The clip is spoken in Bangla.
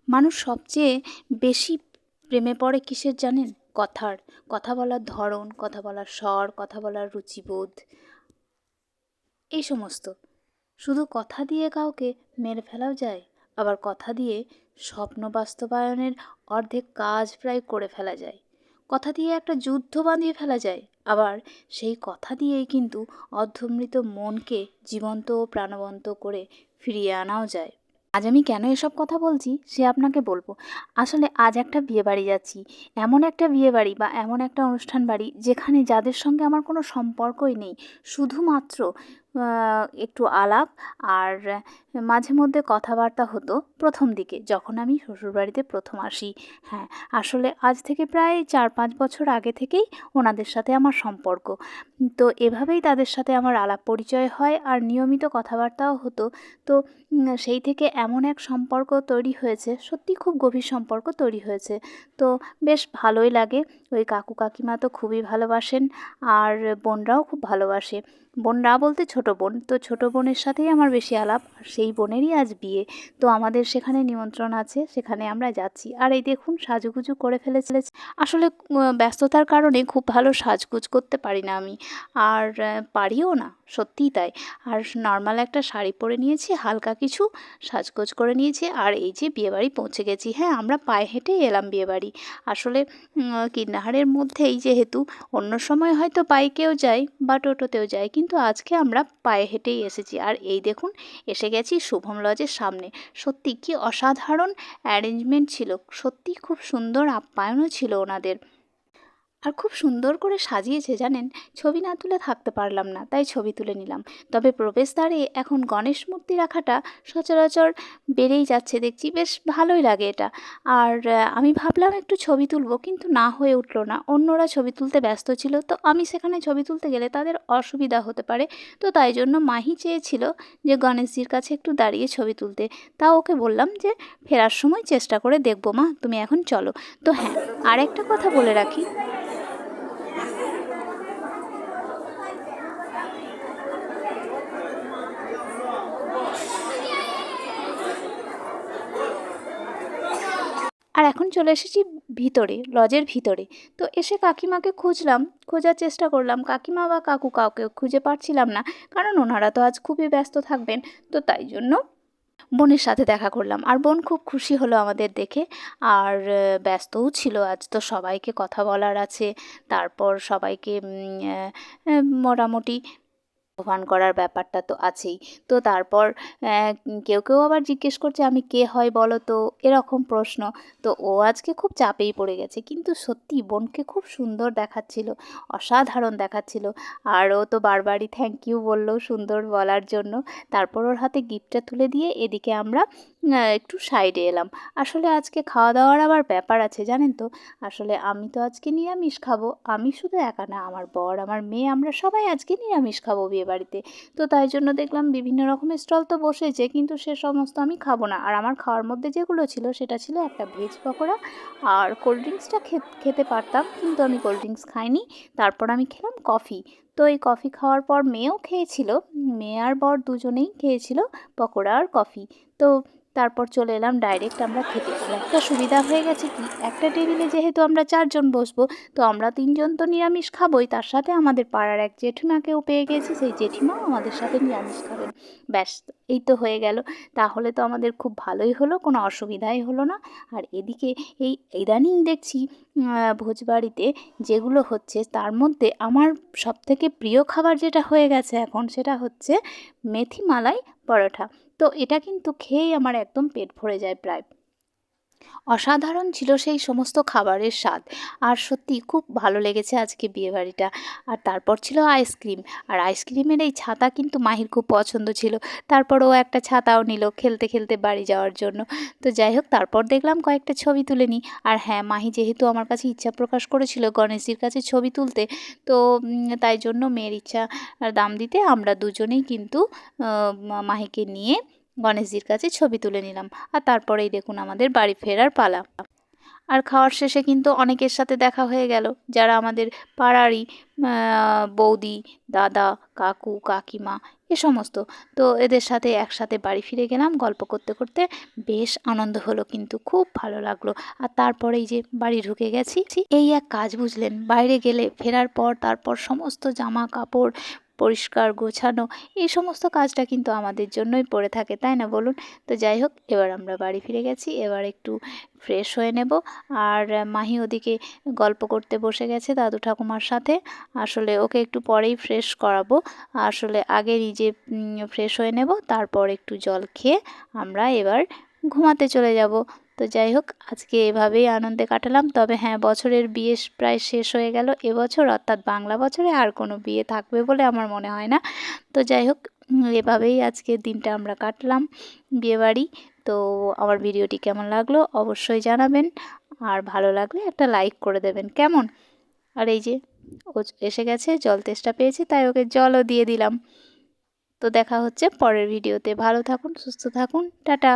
মানুষ সবচেয়ে বেশি প্রেমে পড়ে কিসের জানেন? কথার। কথা বলার ধরন, কথা বলার স্বর, কথা বলার রুচিবোধ, এই সমস্ত। শুধু কথা দিয়ে কাউকে মেরে ফেলাও যায়, আবার কথা দিয়ে স্বপ্ন বাস্তবায়নের অর্ধেক কাজ প্রায় করে ফেলা যায়। কথা দিয়ে একটা যুদ্ধ বাঁধিয়ে ফেলা যায়, আবার সেই কথা দিয়েই কিন্তু অর্ধমৃত মনকে জীবন্ত ও প্রাণবন্ত করে ফিরিয়ে আনাও যায়। আজ আমি কেন এসব কথা বলছি সে আপনাকে বলবো। আসলে আজ একটা বিয়েবাড়ি যাচ্ছি, এমন একটা বিয়েবাড়ি বা এমন একটা অনুষ্ঠান বাড়ি যেখানে যাদের সঙ্গে আমার কোনো সম্পর্কই নেই, শুধুমাত্র একটু আলাপ আর মাঝে মধ্যে কথাবার্তা হতো প্রথম দিকে যখন আমি শ্বশুরবাড়িতে প্রথম আসি। হ্যাঁ, আসলে আজ থেকে প্রায় 4-5 বছর আগে থেকেই ওনাদের সাথে আমার সম্পর্ক। তো এভাবেই তাদের সাথে আমার আলাপ পরিচয় হয় আর নিয়মিত কথাবার্তাও হতো। তো সেই থেকে এমন এক সম্পর্ক তৈরি হয়েছে, সত্যি খুব গভীর সম্পর্ক তৈরি হয়েছে। তো বেশ ভালোই লাগে। ওই কাকু কাকিমা তো খুবই ভালোবাসেন, আর বোনরাও খুব ভালোবাসে। বোন না বলতে ছোট বোন, তো ছোট বোনের সাথেই আমার বেশি আলাপ, আর সেই বোনেরই আজ বিয়ে। তো আমাদের সেখানে নিমন্ত্রণ আছে, সেখানে আমরা যাচ্ছি। আর এই দেখুন সাজুগুজু করে ফেলেছে। আসলে ব্যস্ততার কারণে খুব ভালো সাজগোজ করতে পারি না আমি, আর পারিও না, সত্যিই তাই। আর নর্মাল একটা শাড়ি পরে নিয়েছি, হালকা কিছু সাজগোজ করে নিয়েছি, আর এই যে বিয়েবাড়ি পৌঁছে গেছি। হ্যাঁ, আমরা পায়ে হেঁটেই এলাম বিয়েবাড়ি। আসলে কীর্ণাহারের মধ্যেই যেহেতু, অন্য সময় হয়তো বাইকেও যাই বা টোটোতেও যাই, কিন্তু আজকে আমরা পায়ে হেঁটেই এসেছি। আর এই দেখুন এসে গেছি শুভম লজের সামনে। সত্যি কি অসাধারণ অ্যারেঞ্জমেন্ট ছিল, সত্যি খুব সুন্দর আপ্যায়নও ছিল ওনাদের। আর খুব সুন্দর করে সাজিয়েছে জানেন, ছবি না তুলে থাকতে পারলাম না, তাই ছবি তুলে নিলাম। তবে প্রবেশদ্বারে এখন গণেশ মূর্তি রাখাটা সচরাচর বেড়েই যাচ্ছে দেখছি, বেশ ভালোই লাগে এটা। আর আমি ভাবলাম একটু ছবি তুলবো, কিন্তু না হয়ে উঠলো না, অন্যরা ছবি তুলতে ব্যস্ত ছিল, তো আমি সেখানে ছবি তুলতে গেলে তাদের অসুবিধা হতে পারে। তো তাই জন্য মাহি চেয়েছিল যে গণেশজির কাছে একটু দাঁড়িয়ে ছবি তুলতে। তা ওকে বললাম যে ফেরার সময় চেষ্টা করে দেখবো মা, তুমি এখন চলো। তো হ্যাঁ, আর একটা কথা বলে রাখি, আর এখন চলে এসেছি ভিতরে, লজের ভিতরে। তো এসে কাকিমাকে খুঁজলাম, খোঁজার চেষ্টা করলাম, কাকিমা বা কাকু কাউকে খুঁজে পাচ্ছিলাম না, কারণ ওনারা তো আজ খুবই ব্যস্ত থাকবেন। তো তাই জন্য বোনের সাথে দেখা করলাম, আর বোন খুব খুশি হলো আমাদের দেখে। আর ব্যস্তও ছিল, আজ তো সবাইকে কথা বলার আছে, তারপর সবাইকে মোটামুটি আহ্বান করার ব্যাপারটা তো আছেই। তো তারপর কেউ কেউ আবার জিজ্ঞেস করছে আমি কে হয় বলো তো, এরকম প্রশ্ন। তো ও আজকে খুব চাপেই পড়ে গেছে, কিন্তু সত্যি বোনকে খুব সুন্দর দেখাচ্ছিল, অসাধারণ দেখাচ্ছিল। আর ও তো বারবারই থ্যাংক ইউ বললো সুন্দর বলার জন্য। তারপর ওর হাতে গিফটটা তুলে দিয়ে এদিকে আমরা একটু সাইডে এলাম। আসলে আজকে খাওয়া দাওয়ার আবার ব্যাপার আছে জানেন তো। আসলে আমি তো আজকে নিরামিষ খাবো, আমি শুধু একা না, আমার বর, আমার মেয়ে, আমরা সবাই আজকে নিরামিষ খাবো বিয়েবাড়িতে। তো তাই জন্য দেখলাম বিভিন্ন রকমের স্টল তো বসেছে, কিন্তু সে সমস্ত আমি খাবো না। আর আমার খাওয়ার মধ্যে যেগুলো ছিল সেটা ছিল একটা ভেজ পকোড়া, আর কোল্ড ড্রিঙ্কসটা খেতে পারতাম, কিন্তু আমি কোল্ড ড্রিঙ্কস খাইনি। তারপর আমি খেলাম কফি। তো এই কফি খাওয়ার পর মেয়েও খেয়েছিল, মেয়ে আর বর দুজনেই খেয়েছিল পকোড়া আর কফি। তো তারপর চলে এলাম ডাইরেক্ট আমরা খেতে। আর একটা সুবিধা হয়ে গেছে কি, একটা টেবিলে যেহেতু আমরা 4 জন বসবো, তো আমরা 3 জন তো নিরামিষ খাবোই, তার সাথে আমাদের পাড়ার এক জেঠিমাকেও পেয়ে গেছি, সেই জেঠিমাও আমাদের সাথে নিরামিষ খাবেন। ব্যাস, এই তো হয়ে গেল। তাহলে তো আমাদের খুব ভালোই হলো, কোনো অসুবিধাই হলো না। আর এদিকে এই ইদানিং দেখছি ভোজবাড়িতে যেগুলো হচ্ছে, তার মধ্যে আমার সবথেকে প্রিয় খাবার যেটা হয়ে গেছে এখন, সেটা হচ্ছে মেথি মালাই পরোটা। তো এটা কিন্তু খেয়েই আমার একদম পেট ভরে যায় প্রায়। অসাধারণ ছিল সেই সমস্ত খাবারের স্বাদ, আর সত্যি খুব ভালো লেগেছে আজকে বিয়েবাড়িটা। আর তারপর ছিল আইসক্রিম, আর আইসক্রিমের এই ছাতা কিন্তু মাহির খুব পছন্দ ছিল। তারপর ও একটা ছাতাও নিল খেলতে খেলতে বাড়ি যাওয়ার জন্য। তো যাই হোক, তারপর দেখলাম কয়েকটা ছবি তুলে নিই। আর হ্যাঁ, মাহি যেহেতু আমার কাছে ইচ্ছা প্রকাশ করেছিল গণেশজির কাছে ছবি তুলতে, তো তাই জন্য মেয়ের ইচ্ছা দাম দিতে আমরা দুজনেই কিন্তু মাহিকে নিয়ে গণেশজির কাছে ছবি তুলে নিলাম। আর তারপরেই দেখুন আমাদের বাড়ি ফেরার পালা। আর খাওয়ার শেষে কিন্তু অনেকের সাথে দেখা হয়ে গেল, যারা আমাদের পাড়ারই বৌদি, দাদা, কাকু, কাকিমা এ সমস্ত। তো এদের সাথে একসাথে বাড়ি ফিরে গেলাম গল্প করতে করতে। বেশ আনন্দ হলো, কিন্তু খুব ভালো লাগলো। আর তারপরেই যে বাড়ি ঢুকে গেছি, এই এক কাজ বুঝলেন, বাইরে গেলে ফেরার পর তারপর সমস্ত জামা কাপড় পরিষ্কার গোছানো, এই সমস্ত কাজটা কিন্তু আমাদের জন্যই পড়ে থাকে, তাই না বলুন? তো যাই হোক, এবার আমরা বাড়ি ফিরে গেছি, এবার একটু ফ্রেশ হয়ে নেব। আর মাহি ওদিকে গল্প করতে বসে গেছে দাদু ঠাকুমার সাথে। আসলে ওকে একটু পরেই ফ্রেশ করাবো, আসলে আগে নিজে ফ্রেশ হয়ে নেব, তারপর একটু জল খেয়ে আমরা এবার ঘুমাতে চলে যাব। তো যাই হোক, আজকে এভাবেই আনন্দে কাটালাম। তবে হ্যাঁ, বছরের বিয়ে প্রায় শেষ হয়ে গেল এবছর, অর্থাৎ বাংলা বছরে আর কোনো বিয়ে থাকবে বলে আমার মনে হয় না। তো যাই হোক, এভাবেই আজকের দিনটা আমরা কাটলাম বিয়েবাড়ি। তো আমার ভিডিওটি কেমন লাগলো অবশ্যই জানাবেন, আর ভালো লাগলে একটা লাইক করে দেবেন, কেমন? আর এই যে ও এসে গেছে, জল তেষ্টা পেয়েছে, তাই ওকে জলও দিয়ে দিলাম। তো দেখা হচ্ছে পরের ভিডিওতে। ভালো থাকুন, সুস্থ থাকুন, টাটা।